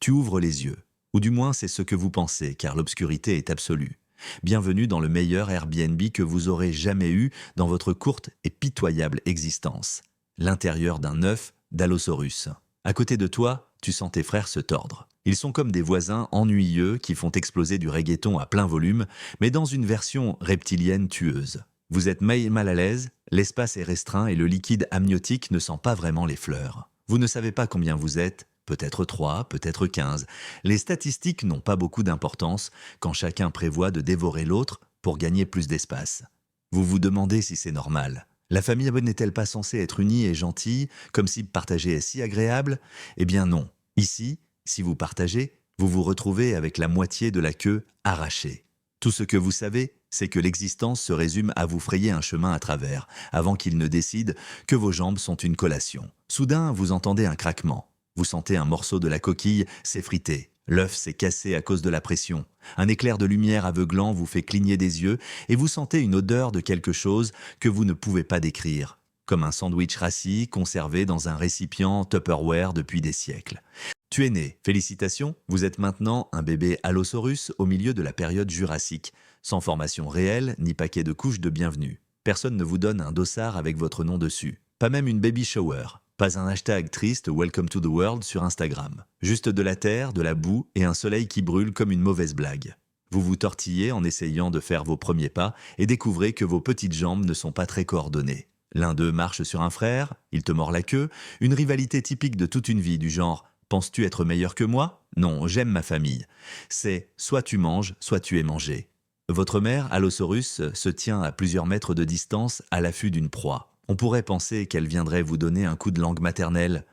Tu ouvres les yeux. Ou du moins c'est ce que vous pensez, car l'obscurité est absolue. Bienvenue dans le meilleur Airbnb que vous aurez jamais eu dans votre courte et pitoyable existence. L'intérieur d'un œuf d'Allosaurus. À côté de toi, tu sens tes frères se tordre. Ils sont comme des voisins ennuyeux qui font exploser du reggaeton à plein volume, mais dans une version reptilienne tueuse. Vous êtes mal à l'aise, l'espace est restreint et le liquide amniotique ne sent pas vraiment les fleurs. Vous ne savez pas combien vous êtes, peut-être 3, peut-être 15. Les statistiques n'ont pas beaucoup d'importance quand chacun prévoit de dévorer l'autre pour gagner plus d'espace. Vous vous demandez si c'est normal. La famille n'est-elle pas censée être unie et gentille, comme si partager est si agréable? Eh bien non. Ici, si vous partagez, vous vous retrouvez avec la moitié de la queue arrachée. Tout ce que vous savez, c'est que l'existence se résume à vous frayer un chemin à travers, avant qu'il ne décide que vos jambes sont une collation. Soudain, vous entendez un craquement. Vous sentez un morceau de la coquille s'effriter. L'œuf s'est cassé à cause de la pression. Un éclair de lumière aveuglant vous fait cligner des yeux et vous sentez une odeur de quelque chose que vous ne pouvez pas décrire, comme un sandwich rassis conservé dans un récipient Tupperware depuis des siècles. Tu es né, félicitations, vous êtes maintenant un bébé Allosaurus au milieu de la période jurassique, sans formation réelle ni paquet de couches de bienvenue. Personne ne vous donne un dossard avec votre nom dessus, pas même une baby shower. Pas un hashtag triste Welcome to the World sur Instagram. Juste de la terre, de la boue et un soleil qui brûle comme une mauvaise blague. Vous vous tortillez en essayant de faire vos premiers pas et découvrez que vos petites jambes ne sont pas très coordonnées. L'un d'eux marche sur un frère, il te mord la queue, une rivalité typique de toute une vie du genre « Penses-tu être meilleur que moi? Non, j'aime ma famille ». C'est soit tu manges, soit tu es mangé. Votre mère, Allosaurus, se tient à plusieurs mètres de distance à l'affût d'une proie. On pourrait penser qu'elle viendrait vous donner un coup de langue maternelle.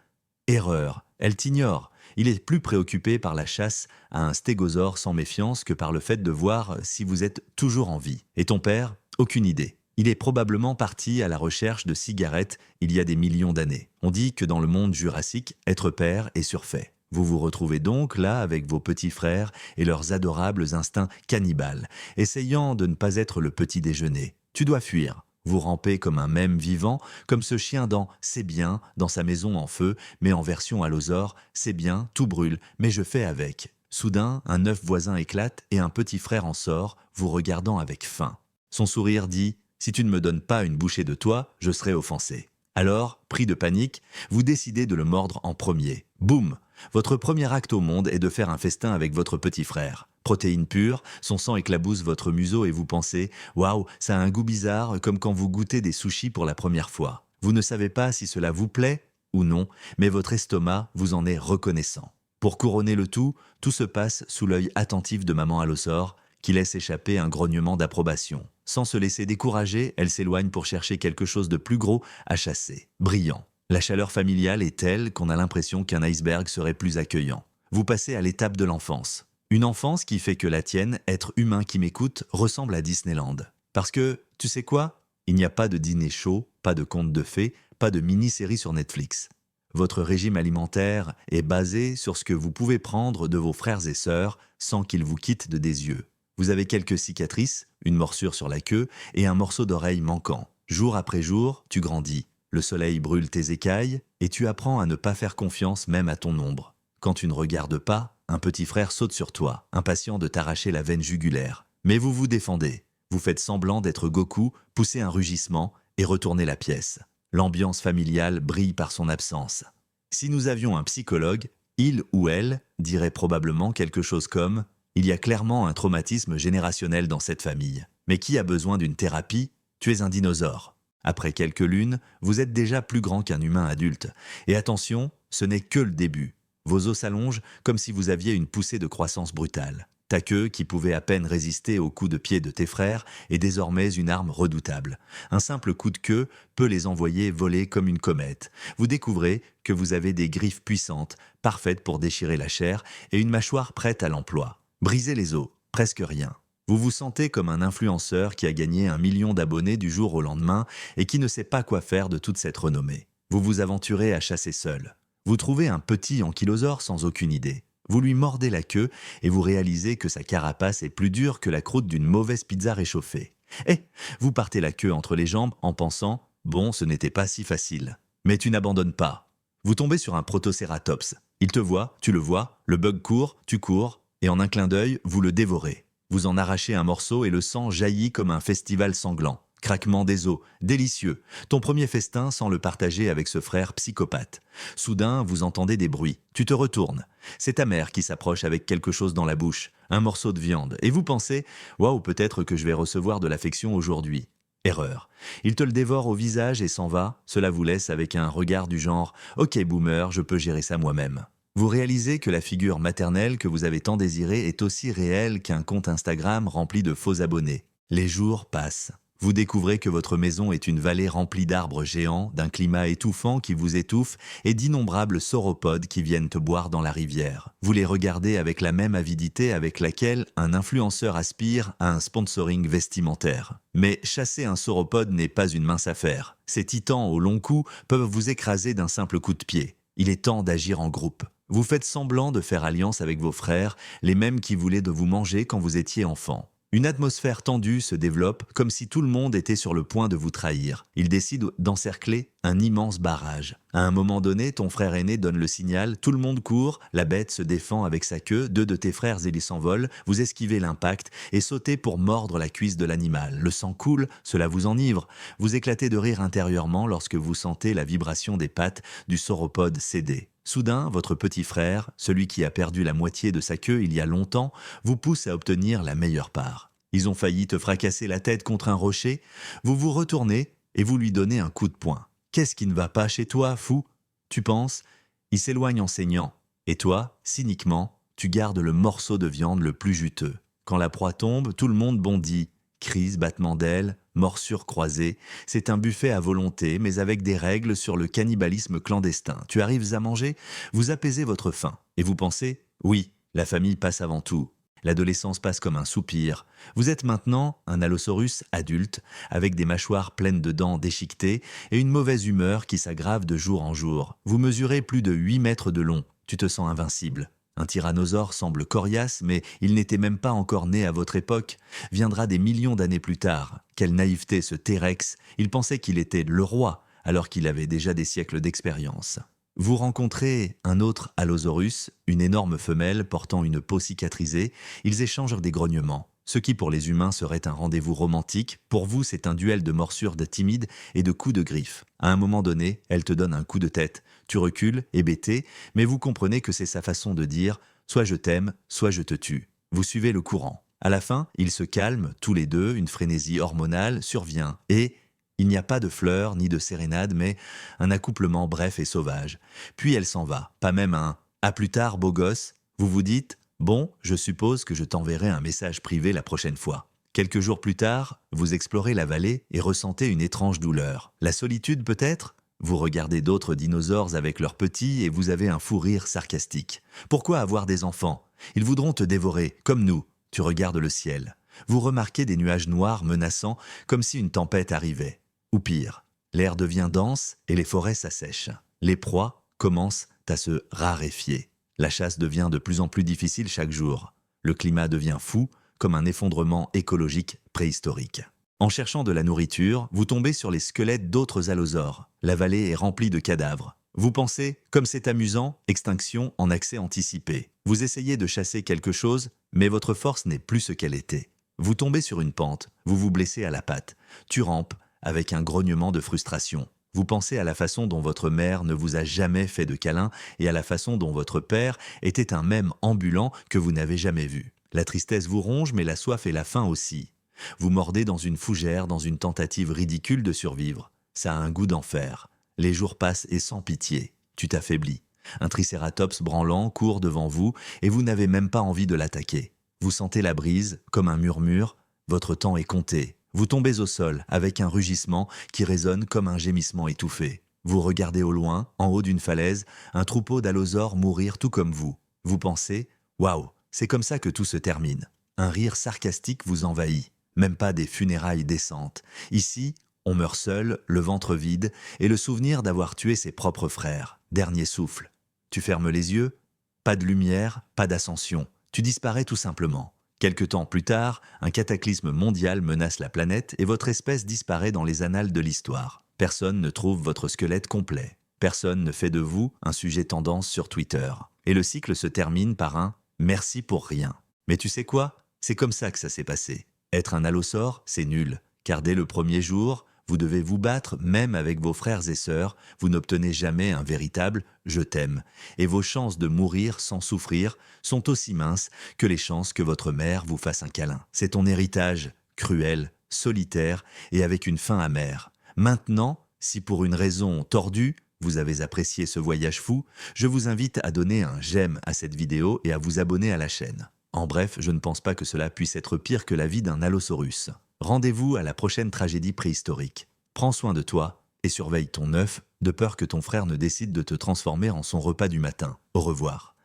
Erreur, elle t'ignore. Il est plus préoccupé par la chasse à un stégosaure sans méfiance que par le fait de voir si vous êtes toujours en vie. Et ton père? Aucune idée. Il est probablement parti à la recherche de cigarettes il y a des millions d'années. On dit que dans le monde jurassique, être père est surfait. Vous vous retrouvez donc là avec vos petits frères et leurs adorables instincts cannibales, essayant de ne pas être le petit déjeuner. Tu dois fuir. Vous rampez comme un mème vivant, comme ce chien dans C'est bien, dans sa maison en feu, mais en version allosaure, c'est bien, tout brûle, mais je fais avec. Soudain, un œuf voisin éclate et un petit frère en sort, vous regardant avec faim. Son sourire dit « Si tu ne me donnes pas une bouchée de toi, je serai offensé ». Alors, pris de panique, vous décidez de le mordre en premier. Boum! Votre premier acte au monde est de faire un festin avec votre petit frère. Protéines pures, son sang éclabousse votre museau et vous pensez « Waouh, ça a un goût bizarre, comme quand vous goûtez des sushis pour la première fois ». Vous ne savez pas si cela vous plaît ou non, mais votre estomac vous en est reconnaissant. Pour couronner le tout se passe sous l'œil attentif de maman Allosaure, qui laisse échapper un grognement d'approbation. Sans se laisser décourager, elle s'éloigne pour chercher quelque chose de plus gros à chasser. Brillant. La chaleur familiale est telle qu'on a l'impression qu'un iceberg serait plus accueillant. Vous passez à l'étape de l'enfance. Une enfance qui fait que la tienne, être humain qui m'écoute, ressemble à Disneyland. Parce que, tu sais quoi? Il n'y a pas de dîner chaud, pas de contes de fées, pas de mini-série sur Netflix. Votre régime alimentaire est basé sur ce que vous pouvez prendre de vos frères et sœurs sans qu'ils vous quittent de des yeux. Vous avez quelques cicatrices, une morsure sur la queue et un morceau d'oreille manquant. Jour après jour, tu grandis. Le soleil brûle tes écailles et tu apprends à ne pas faire confiance même à ton ombre. Quand tu ne regardes pas, un petit frère saute sur toi, impatient de t'arracher la veine jugulaire. Mais vous vous défendez. Vous faites semblant d'être Goku, poussez un rugissement et retournez la pièce. L'ambiance familiale brille par son absence. Si nous avions un psychologue, il ou elle dirait probablement quelque chose comme « Il y a clairement un traumatisme générationnel dans cette famille. Mais qui a besoin d'une thérapie? Tu es un dinosaure. » Après quelques lunes, vous êtes déjà plus grand qu'un humain adulte. Et attention, ce n'est que le début. Vos os s'allongent comme si vous aviez une poussée de croissance brutale. Ta queue, qui pouvait à peine résister aux coups de pied de tes frères, est désormais une arme redoutable. Un simple coup de queue peut les envoyer voler comme une comète. Vous découvrez que vous avez des griffes puissantes, parfaites pour déchirer la chair, et une mâchoire prête à l'emploi. Brisez les os, presque rien. Vous vous sentez comme un influenceur qui a gagné 1 million d'abonnés du jour au lendemain et qui ne sait pas quoi faire de toute cette renommée. Vous vous aventurez à chasser seul. Vous trouvez un petit ankylosaure sans aucune idée. Vous lui mordez la queue et vous réalisez que sa carapace est plus dure que la croûte d'une mauvaise pizza réchauffée. Et vous partez la queue entre les jambes en pensant « Bon, ce n'était pas si facile ». Mais tu n'abandonnes pas. Vous tombez sur un Protocératops, Il te voit, tu le vois, le bug court, tu cours, et en un clin d'œil, vous le dévorez. Vous en arrachez un morceau et le sang jaillit comme un festival sanglant. Craquement des os, délicieux. Ton premier festin sans le partager avec ce frère psychopathe. Soudain, vous entendez des bruits. Tu te retournes. C'est ta mère qui s'approche avec quelque chose dans la bouche, un morceau de viande. Et vous pensez, waouh, peut-être que je vais recevoir de l'affection aujourd'hui. Erreur. Il te le dévore au visage et s'en va. Cela vous laisse avec un regard du genre, ok boomer, je peux gérer ça moi-même. Vous réalisez que la figure maternelle que vous avez tant désirée est aussi réelle qu'un compte Instagram rempli de faux abonnés. Les jours passent. Vous découvrez que votre maison est une vallée remplie d'arbres géants, d'un climat étouffant qui vous étouffe et d'innombrables sauropodes qui viennent te boire dans la rivière. Vous les regardez avec la même avidité avec laquelle un influenceur aspire à un sponsoring vestimentaire. Mais chasser un sauropode n'est pas une mince affaire. Ces titans au long cou peuvent vous écraser d'un simple coup de pied. Il est temps d'agir en groupe. Vous faites semblant de faire alliance avec vos frères, les mêmes qui voulaient de vous manger quand vous étiez enfant. Une atmosphère tendue se développe comme si tout le monde était sur le point de vous trahir. Ils décident d'encercler un immense barrage. À un moment donné, ton frère aîné donne le signal, tout le monde court, la bête se défend avec sa queue, deux de tes frères aînés s'envolent, vous esquivez l'impact et sautez pour mordre la cuisse de l'animal. Le sang coule, cela vous enivre. Vous éclatez de rire intérieurement lorsque vous sentez la vibration des pattes du sauropode céder. Soudain, votre petit frère, celui qui a perdu la moitié de sa queue il y a longtemps, vous pousse à obtenir la meilleure part. Ils ont failli te fracasser la tête contre un rocher. Vous vous retournez et vous lui donnez un coup de poing. Qu'est-ce qui ne va pas chez toi, fou? Tu penses? Il s'éloigne en saignant. Et toi, cyniquement, tu gardes le morceau de viande le plus juteux. Quand la proie tombe, tout le monde bondit. Cris, battements d'ailes, morsures croisées. C'est un buffet à volonté, mais avec des règles sur le cannibalisme clandestin. Tu arrives à manger, vous apaisez votre faim. Et vous pensez, oui, la famille passe avant tout. L'adolescence passe comme un soupir. Vous êtes maintenant un allosaurus adulte, avec des mâchoires pleines de dents déchiquetées et une mauvaise humeur qui s'aggrave de jour en jour. Vous mesurez plus de 8 mètres de long. Tu te sens invincible. Un tyrannosaure semble coriace, mais il n'était même pas encore né à votre époque. Viendra des millions d'années plus tard. Quelle naïveté ce T-Rex. Il pensait qu'il était le roi, alors qu'il avait déjà des siècles d'expérience. Vous rencontrez un autre Allosaurus, une énorme femelle portant une peau cicatrisée. Ils échangent des grognements. Ce qui pour les humains serait un rendez-vous romantique, pour vous c'est un duel de morsures timides et de coups de griffes. À un moment donné, elle te donne un coup de tête. Tu recules, hébété, mais vous comprenez que c'est sa façon de dire « soit je t'aime, soit je te tue ». Vous suivez le courant. À la fin, ils se calment, tous les deux, une frénésie hormonale survient et... il n'y a pas de fleurs ni de sérénade, mais un accouplement bref et sauvage. Puis elle s'en va, pas même un « à plus tard, beau gosse ». Vous vous dites « bon, je suppose que je t'enverrai un message privé la prochaine fois ». Quelques jours plus tard, vous explorez la vallée et ressentez une étrange douleur. La solitude peut-être? Vous regardez d'autres dinosaures avec leurs petits et vous avez un fou rire sarcastique. Pourquoi avoir des enfants? Ils voudront te dévorer, comme nous. Tu regardes le ciel. Vous remarquez des nuages noirs menaçants, comme si une tempête arrivait. Ou pire, l'air devient dense et les forêts s'assèchent. Les proies commencent à se raréfier. La chasse devient de plus en plus difficile chaque jour. Le climat devient fou, comme un effondrement écologique préhistorique. En cherchant de la nourriture, vous tombez sur les squelettes d'autres allosaures. La vallée est remplie de cadavres. Vous pensez, comme c'est amusant, extinction en accès anticipé. Vous essayez de chasser quelque chose, mais votre force n'est plus ce qu'elle était. Vous tombez sur une pente, vous vous blessez à la patte. Tu rampes, avec un grognement de frustration. Vous pensez à la façon dont votre mère ne vous a jamais fait de câlin et à la façon dont votre père était un mème ambulant que vous n'avez jamais vu. La tristesse vous ronge, mais la soif et la faim aussi. Vous mordez dans une fougère dans une tentative ridicule de survivre. Ça a un goût d'enfer. Les jours passent et sans pitié. Tu t'affaiblis. Un tricératops branlant court devant vous et vous n'avez même pas envie de l'attaquer. Vous sentez la brise, comme un murmure. Votre temps est compté. Vous tombez au sol avec un rugissement qui résonne comme un gémissement étouffé. Vous regardez au loin, en haut d'une falaise, un troupeau d'allosaures mourir tout comme vous. Vous pensez « Waouh, c'est comme ça que tout se termine ». Un rire sarcastique vous envahit. Même pas des funérailles décentes. Ici, on meurt seul, le ventre vide, et le souvenir d'avoir tué ses propres frères. Dernier souffle. Tu fermes les yeux. Pas de lumière, pas d'ascension. Tu disparais tout simplement. Quelque temps plus tard, un cataclysme mondial menace la planète et votre espèce disparaît dans les annales de l'histoire. Personne ne trouve votre squelette complet. Personne ne fait de vous un sujet tendance sur Twitter. Et le cycle se termine par un « merci pour rien ». Mais tu sais quoi? C'est comme ça que ça s'est passé. Être un allosaure, c'est nul, car dès le premier jour, vous devez vous battre même avec vos frères et sœurs, vous n'obtenez jamais un véritable « je t'aime ». Et vos chances de mourir sans souffrir sont aussi minces que les chances que votre mère vous fasse un câlin. C'est ton héritage, cruel, solitaire et avec une fin amère. Maintenant, si pour une raison tordue, vous avez apprécié ce voyage fou, je vous invite à donner un j'aime à cette vidéo et à vous abonner à la chaîne. En bref, je ne pense pas que cela puisse être pire que la vie d'un allosaurus. Rendez-vous à la prochaine tragédie préhistorique. Prends soin de toi et surveille ton œuf de peur que ton frère ne décide de te transformer en son repas du matin. Au revoir.